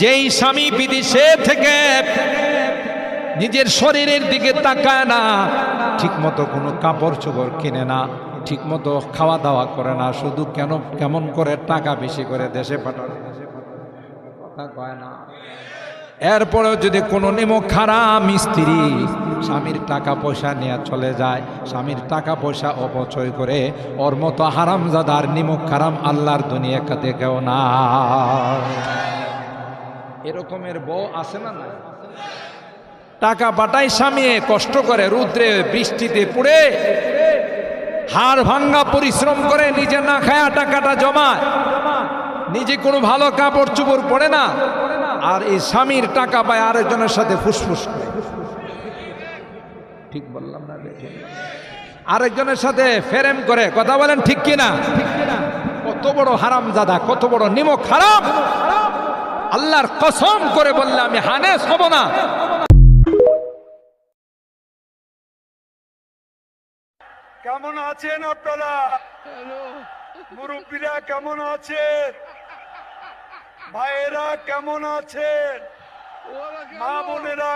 যেই স্বামী বিদেশে থেকে নিজের শরীরের দিকে তাকায় না, ঠিক মতো কোনো কাপড় চোপড় কিনে না, ঠিক মতো খাওয়া দাওয়া করে না, শুধু কেমন করে টাকা বেশি করে দেশে পাঠানো, কথা কয় না। এরপরেও যদি কোনো নিমক হারাম স্ত্রী স্বামীর টাকা পয়সা নিয়ে চলে যায়, স্বামীর টাকা পয়সা অপচয় করে, ওর মতো হারামজাদার নিমক হারাম আল্লাহর দুনিয়াতে কেউ না। এরকমের বউ আছে না? না, টাকা পাঠায় স্বামী, কষ্ট করে রৌদ্রে বৃষ্টিতে পুড়ে হাড় ভাঙ্গা পরিশ্রম করে, নিজে না খায়া টাকাটা জমায়, নিজে কোনো ভালো কাপড় চোপড় পরে না, আর এই স্বামীর টাকা পায় আরেকজনের সাথে ফুসফুস করে। ঠিক বললাম না? আরেকজনের সাথে ফেরেম করে, কথা বলেন ঠিক কিনা? কত বড় হারামজাদা, কত বড় নিমক হারাম! আল্লাহর কসম করে বললে আমি হানেস হব না। কেমন আছেন আপনারা? মুরব্বীরা কেমন আছেন? ভাইয়েরা কেমন আছেন? মা বোনেরা